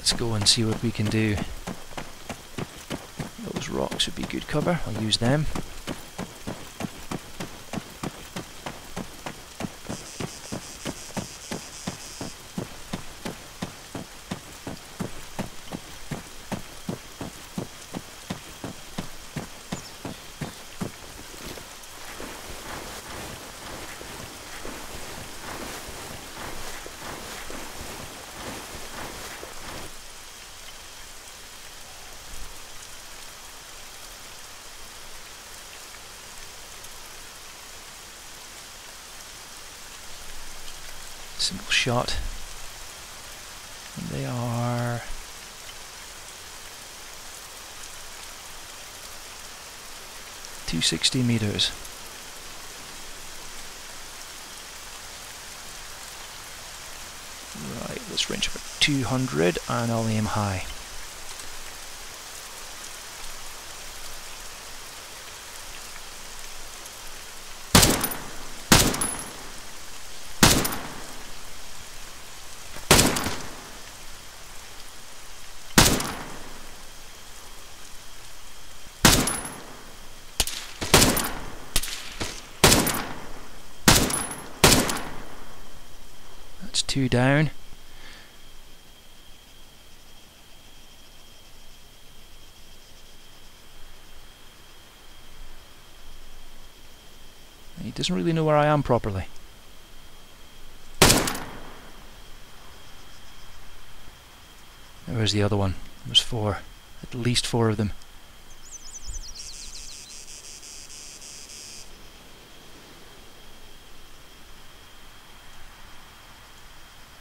let's go and see what we can do. Those rocks would be good cover, I'll use them. Single shot, and they are 260 meters. Right, let's range about 200 and I'll aim high. That's 2 down. He doesn't really know where I am properly. Where's the other one? There's 4. At least 4 of them.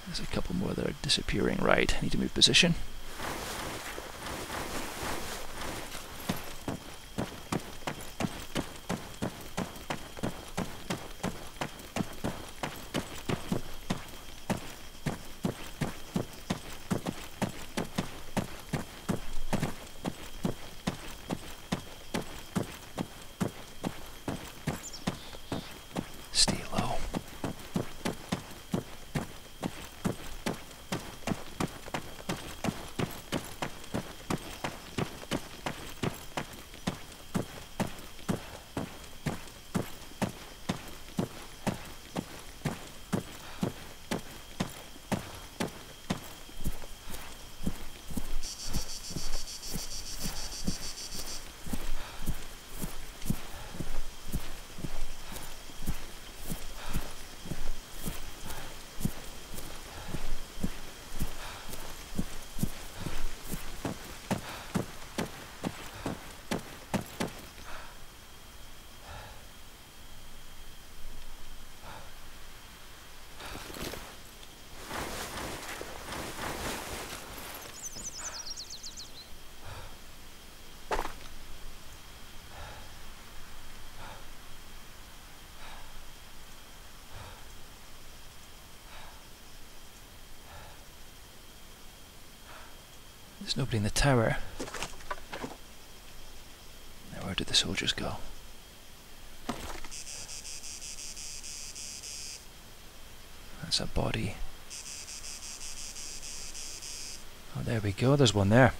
There's a couple more that are disappearing. Right, I need to move position. Stay low. There's nobody in the tower. Now where did the soldiers go? That's a body. Oh, there we go, there's one there.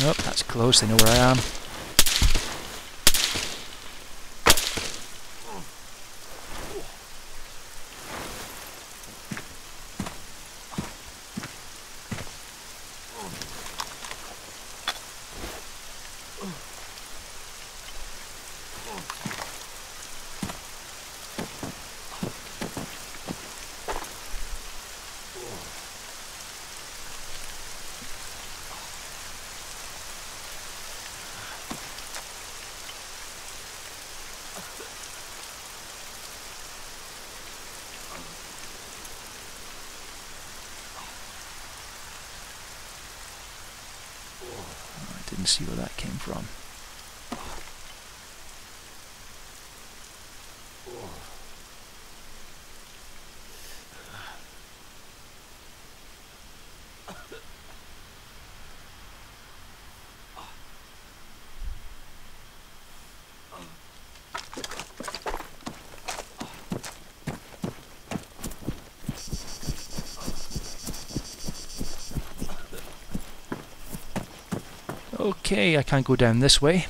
Oh, that's close, they know where I am. Didn't see where that came from. Okay, I can't go down this way.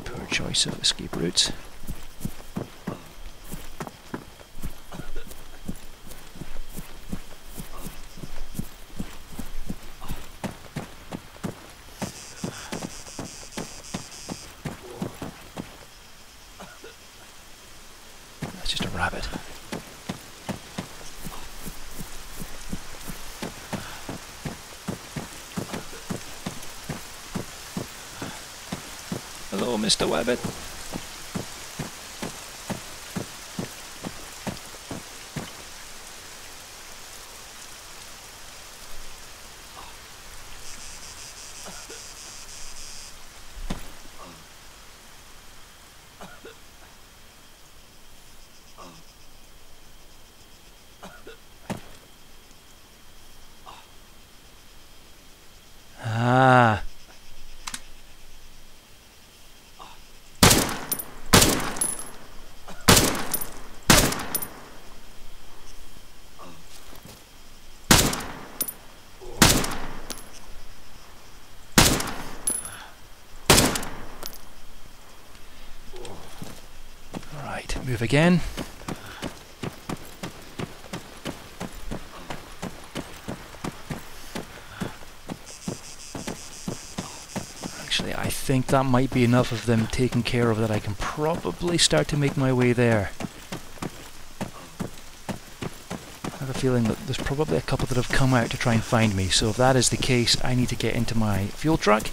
Poor choice of escape routes. That's just a rabbit. Hello, Mr. Wabbit. Ah. Right, move again. Actually, I think that might be enough of them taken care of that I can probably start to make my way there. I have a feeling that there's probably a couple that have come out to try and find me, so if that is the case, I need to get into my fuel truck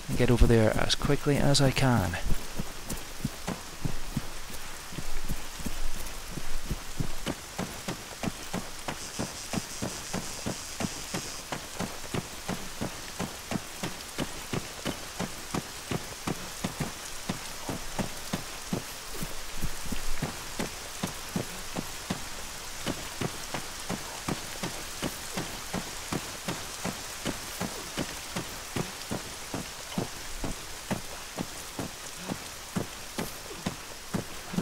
and get over there as quickly as I can.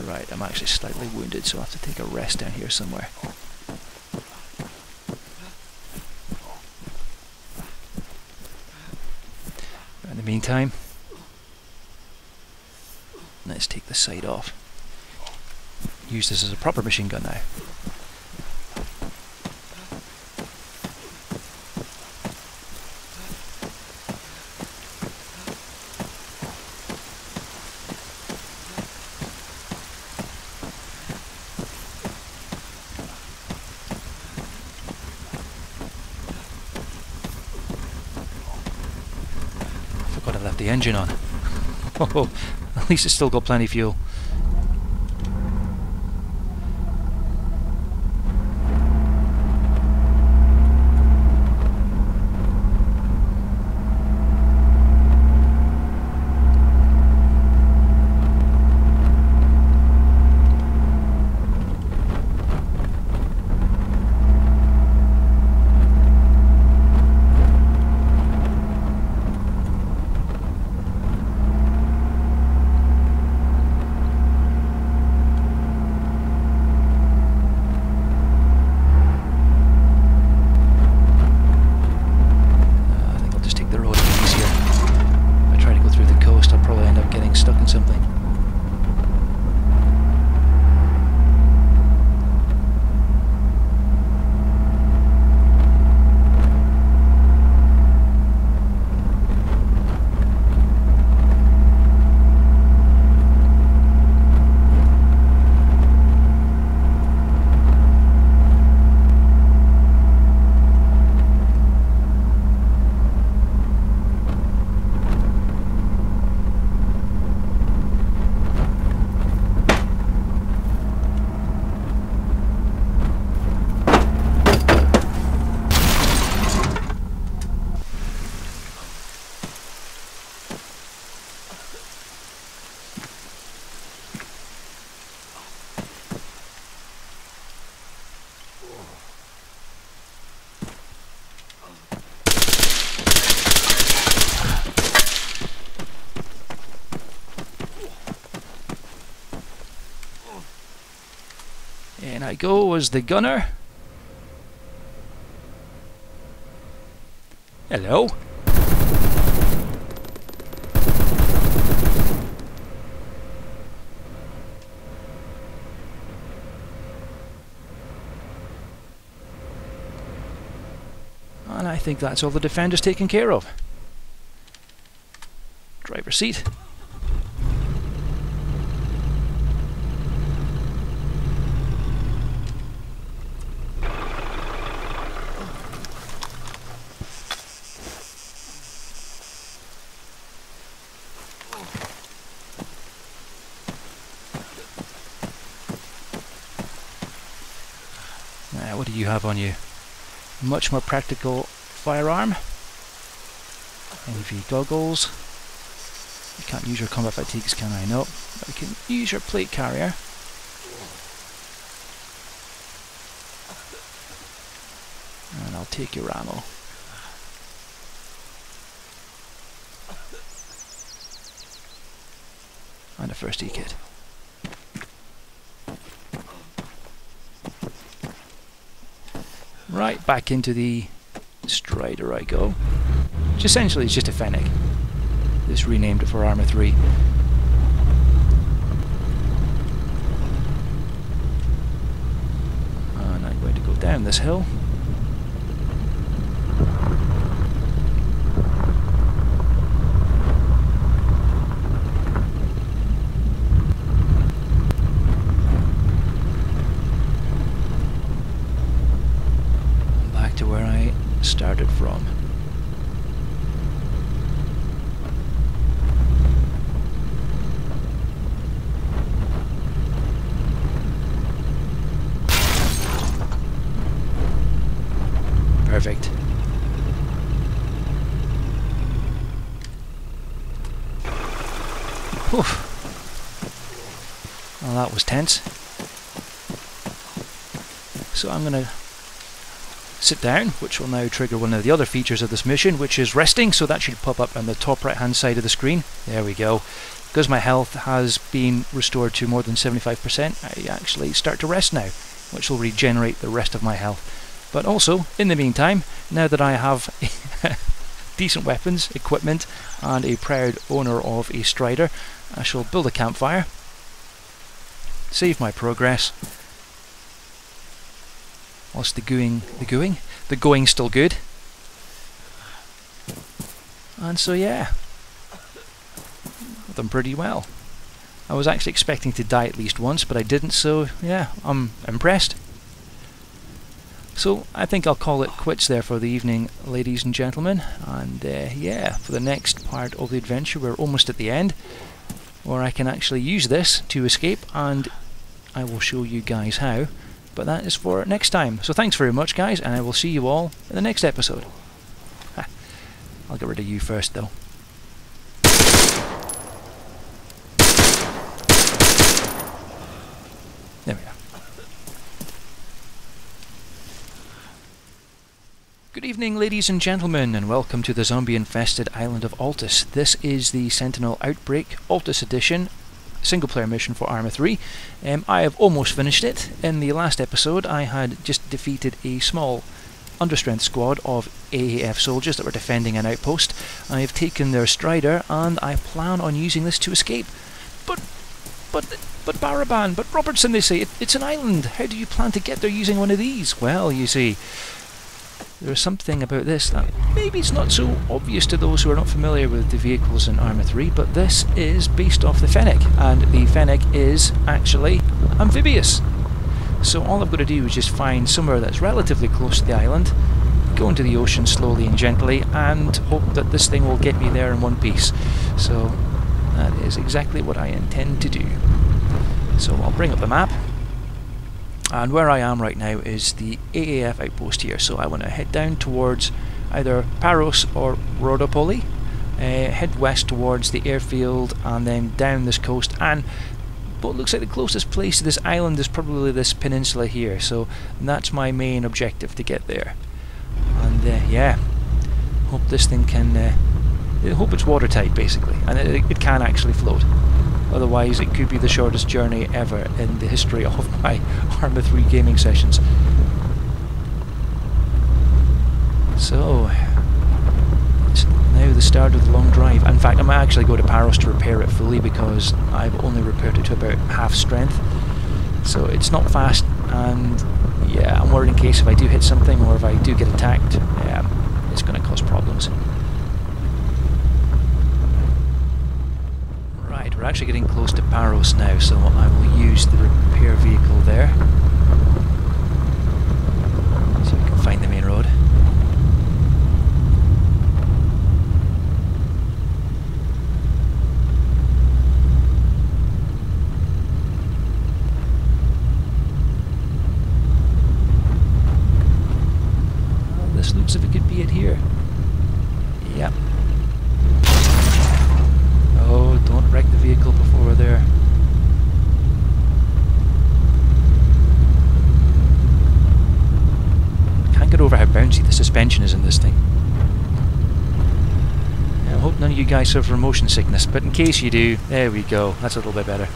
Right, I'm actually slightly wounded, so I'll have to take a rest down here somewhere. In the meantime, let's take the sight off. Use this as a proper machine gun now. Forgot I left the engine on. Oh, at least it's still got plenty of fuel. In I go as the gunner. Hello. And I think that's all the defenders taken care of. Driver's seat. Now, what do you have on you? Much more practical firearm. NV goggles. You can't use your combat fatigues, can I? No. But you can use your plate carrier. And I'll take your ammo. And a first aid kit. Right, back into the Strider I go. Which essentially is just a Fennek. Just renamed it for Armour 3. And I'm going to go down this hill. Back to where I started from. Perfect. Oof. Well, that was tense. So I'm going to sit down, which will now trigger one of the other features of this mission, which is resting, so that should pop up on the top right hand side of the screen. There we go. Because my health has been restored to more than 75%, I actually start to rest now, which will regenerate the rest of my health. But also, in the meantime, now that I have decent weapons, equipment, and a proud owner of a Strider, I shall build a campfire, save my progress, whilst the going's still good. And so yeah, I've done pretty well. I was actually expecting to die at least once, but I didn't, so yeah, I'm impressed. So I think I'll call it quits there for the evening, ladies and gentlemen, and yeah, for the next part of the adventure we're almost at the end, where I can actually use this to escape, and I will show you guys how, but that is for next time. So thanks very much guys, and I will see you all in the next episode. I'll get rid of you first though. There we are. Good evening ladies and gentlemen, and welcome to the zombie-infested island of Altis. This is the Sentinel Outbreak Altis Edition single player mission for Armour 3. I have almost finished it. In the last episode I had just defeated a small understrength squad of AAF soldiers that were defending an outpost. I have taken their Strider and I plan on using this to escape. But Baraban, but Robertson, they say, it's an island. How do you plan to get there using one of these? Well, you see, there's something about this that maybe it's not so obvious to those who are not familiar with the vehicles in Armour 3, but this is based off the Fennek, and the Fennek is actually amphibious. So all I've got to do is just find somewhere that's relatively close to the island, go into the ocean slowly and gently, and hope that this thing will get me there in one piece. So that is exactly what I intend to do. So I'll bring up the map. And where I am right now is the AAF outpost here, so I want to head down towards either Paros or Rodopoli, head west towards the airfield, and then down this coast, and what looks like the closest place to this island is probably this peninsula here, so that's my main objective, to get there. And yeah, hope this thing can, I hope it's watertight basically, and it can actually float. otherwise it could be the shortest journey ever in the history of my Arma 3 gaming sessions. So, it's now the start of the long drive. In fact, I might actually go to Paros to repair it fully because I've only repaired it to about half strength. So it's not fast, and yeah, I'm worried in case if I do hit something or if I do get attacked, it's going to cause problems. Right, we're actually getting close to Paros now, so I will use the repair vehicle there. So we can find the main road. This looks as if it could be it here. Yep. Oh, don't wreck the vehicle before we're there. Can't get over how bouncy the suspension is in this thing. Yeah, I hope none of you guys suffer from motion sickness, but in case you do, there we go. That's a little bit better.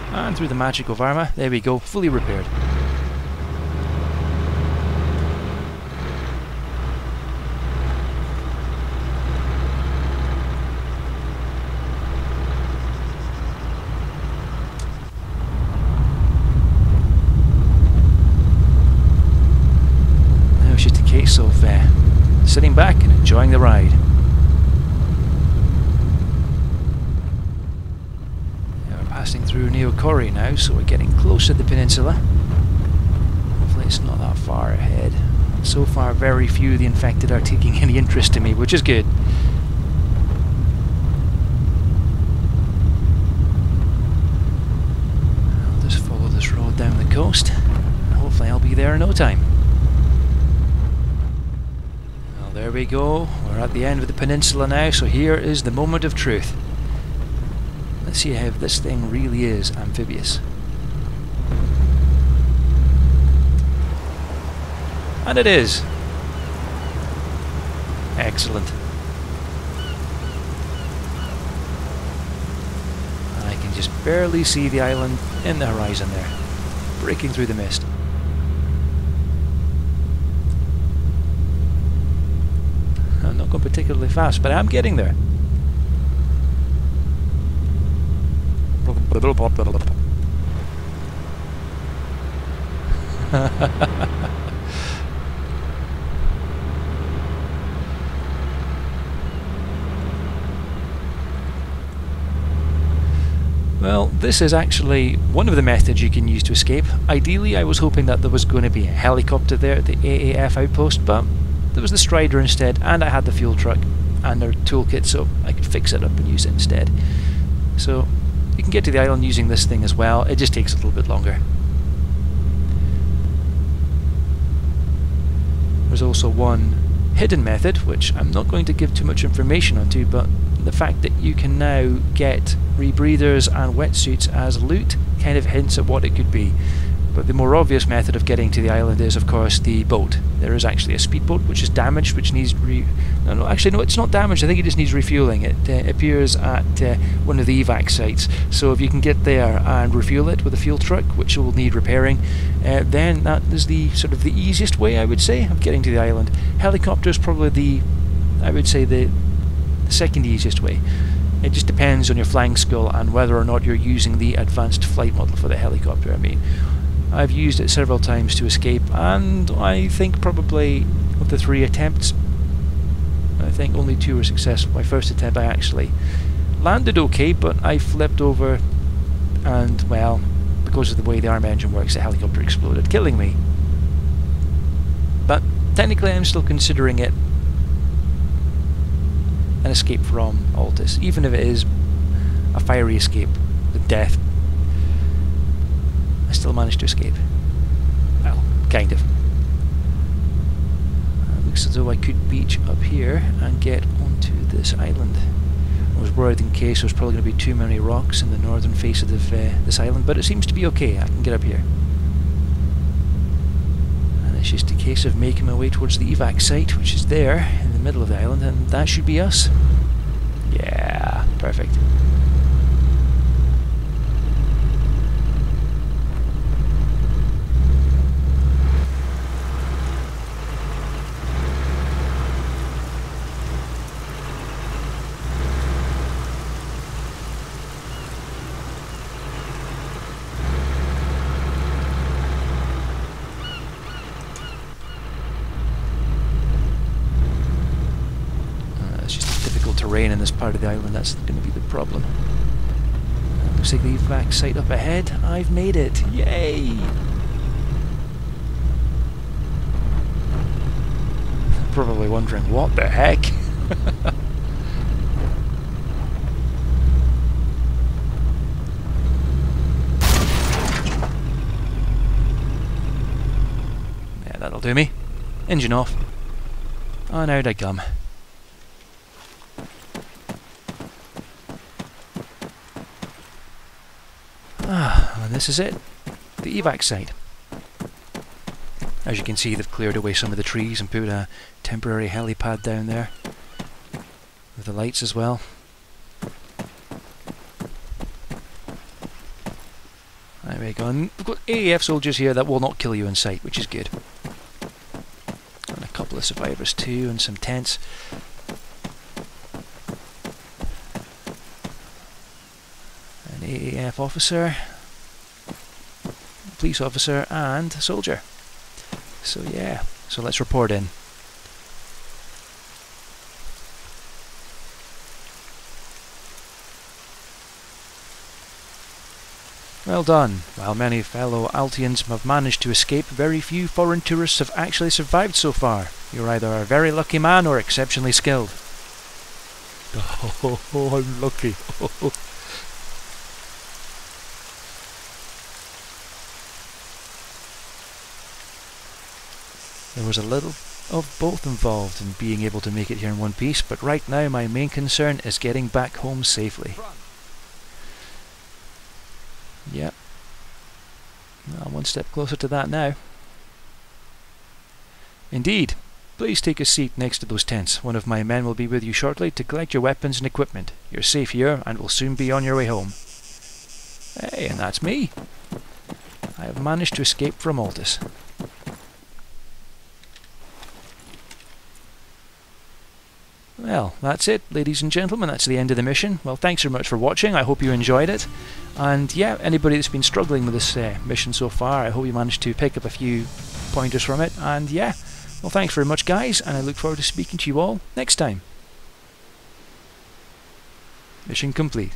And through the magic of Arma, there we go, fully repaired. Now it's just a case of sitting back and enjoying the ride. Passing through Neokori now, so we're getting close to the peninsula. Hopefully it's not that far ahead. So far very few of the infected are taking any interest in me, which is good. I'll just follow this road down the coast, and hopefully I'll be there in no time. Well, there we go, we're at the end of the peninsula now, so here is the moment of truth. Let's see how this thing really is amphibious. And it is. Excellent. I can just barely see the island in the horizon there, breaking through the mist. I'm not going particularly fast, but I'm getting there. Well, this is actually one of the methods you can use to escape. Ideally, I was hoping that there was going to be a helicopter there at the AAF outpost, but there was the Strider instead, and I had the fuel truck and their toolkit, so I could fix it up and use it instead. So you can get to the island using this thing as well, it just takes a little bit longer. There's also one hidden method, which I'm not going to give too much information onto, but the fact that you can now get rebreathers and wetsuits as loot kind of hints at what it could be. But the more obvious method of getting to the island is, of course, the boat. There is actually a speedboat which is damaged, which needs no, it's not damaged. I think it just needs refueling. It appears at one of the evac sites. So if you can get there and refuel it with a fuel truck, which will need repairing, then that is the sort of the easiest way, I would say, of getting to the island. Helicopter is probably I would say the second easiest way. It just depends on your flying skill and whether or not you're using the advanced flight model for the helicopter. I mean, I've used it several times to escape, and I think probably of the 3 attempts, I think only 2 were successful. My first attempt I actually landed okay, but I flipped over and, well, because of the way the ARM engine works, the helicopter exploded, killing me. But technically I'm still considering it an escape from Altis, even if it is a fiery escape with death. I still managed to escape. Well, kind of. Looks as though I could beach up here and get onto this island. I was worried in case there was probably going to be too many rocks in the northern face of this island, but it seems to be okay. I can get up here. And it's just a case of making my way towards the evac site, which is there in the middle of the island, and that should be us. Yeah, perfect. Terrain in this part of the island, that's going to be the problem. Looks like the evac site up ahead. I've made it! Yay! Probably wondering, what the heck? Yeah, that'll do me. Engine off. On out I come. And this is it, the evac site. As you can see, they've cleared away some of the trees and put a temporary helipad down there with the lights as well. There we go. And we've got AAF soldiers here that will not kill you in sight, which is good. And a couple of survivors too, and some tents. An AAF officer, police officer and soldier. So yeah, so let's report in. Well done. While many fellow Altians have managed to escape, very few foreign tourists have actually survived so far. You're either a very lucky man or exceptionally skilled. Oh, I'm lucky. There was a little of both involved in being able to make it here in one piece, but right now my main concern is getting back home safely. Yep. Well, one step closer to that now. Indeed. Please take a seat next to those tents. One of my men will be with you shortly to collect your weapons and equipment. You're safe here and will soon be on your way home. Hey, and that's me. I have managed to escape from Altis. Well, that's it, ladies and gentlemen. That's the end of the mission. Well, thanks very much for watching. I hope you enjoyed it. And yeah, anybody that's been struggling with this mission so far, I hope you managed to pick up a few pointers from it. And yeah, well, thanks very much, guys, and I look forward to speaking to you all next time. Mission complete.